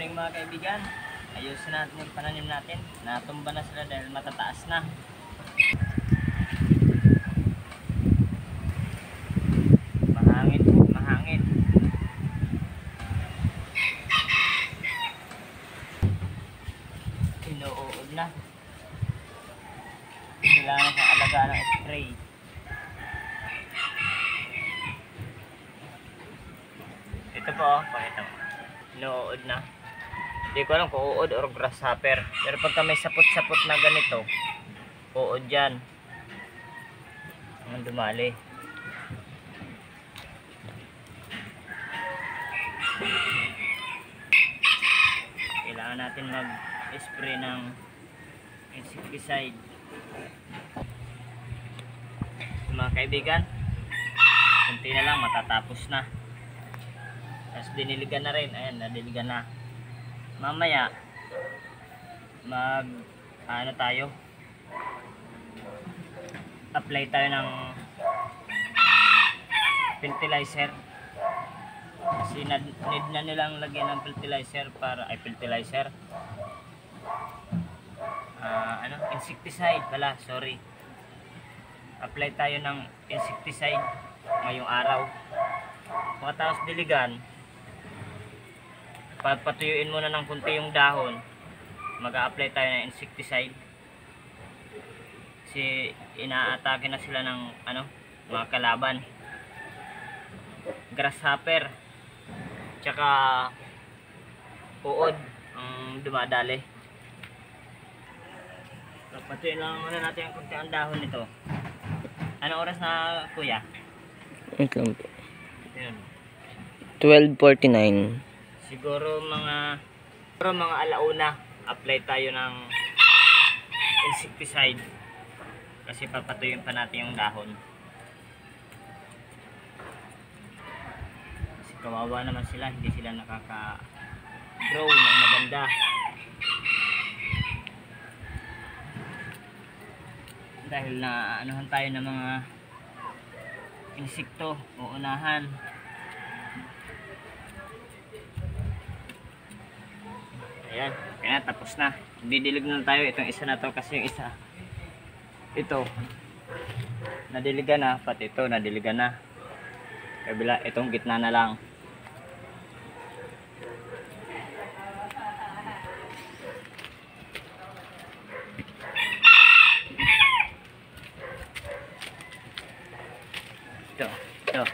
morning mga kaibigan. Ayusin natin yung pananim natin. Natumba na sila dahil matataas na. Mahangin po, mahangin. Inuuod na. Kailangan ng alagaan ng spray. Ito po, pakita mo. Inuuod na. Hindi ko alam kung uod or grasshopper. Pero pagka may sapot-sapot na ganito, uod yan. Ang dumali. Kailangan natin mag-spray ng insecticide. Mga kaibigan, kunti na lang matatapos na. Tapos diniligan na rin. Ayan, nadiligan na. Mamaya tayo apply tayo ng fertilizer kasi need na nilang lagyan ng fertilizer para insecticide pala, sorry. Apply tayo ng insecticide ngayong araw. Pagkatapos diligan, papatuyuin muna ng kunti yung dahon, mag-a-apply tayo ng insecticide kasi inaatake na sila ng mga kalaban, grasshopper tsaka uod ang dumadali. So, patuyuin lang muna natin yung kunti ang dahon nito. Anong oras na, kuya? Okay. Yun. 12:49. Siguro mga alauna apply tayo ng insecticide kasi papatuyuin pa natin yung dahon. Kasi kawawa naman sila, hindi sila nakaka-grow ng maganda. Dahil na anuhan tayo ng mga insekto o unahan. Ayan, kaya tapos na. Didilig na tayo itong isa na to kasi yung isa ito nadiligan na, pati ito nadiligan na. Kabila itong gitna na lang. Ito.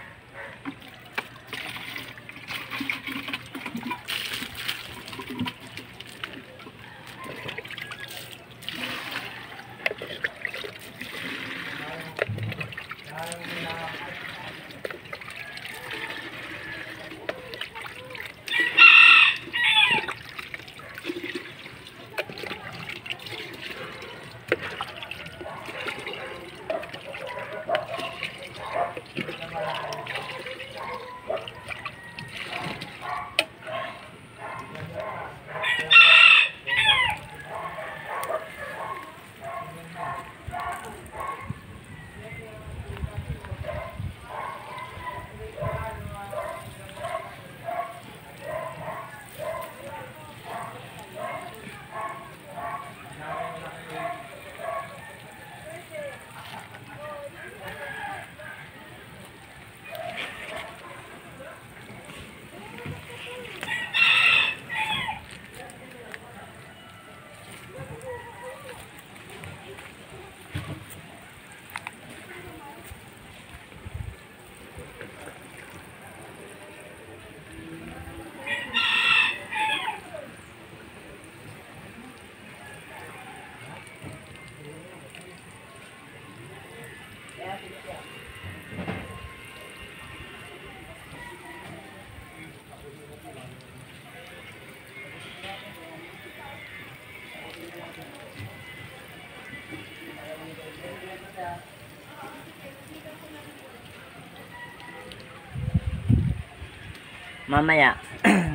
Mamaya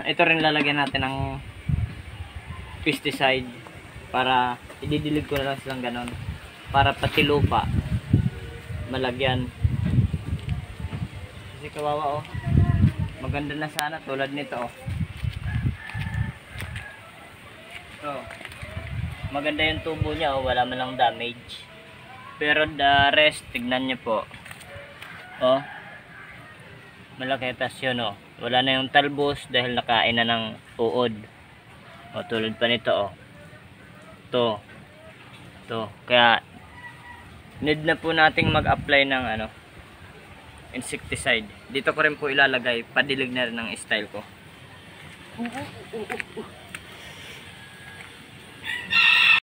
ito rin lalagyan natin ng pesticide para ididilig ko na lang silang ganon para pati lupa malagyan. Kasi kawawa oh, maganda na sana tulad nito oh. Oh. Maganda yung tubo niya, oh, wala man lang damage. Pero the rest, tignan niyo po. Oh. Malaki tas yun, oh. Wala na yung talbos dahil nakain na ng uod. O, tulad pa nito, oh. To. Kaya need na po nating mag-apply ng ano, insecticide. Dito ko rin po ilalagay, padilig na rin ng style ko.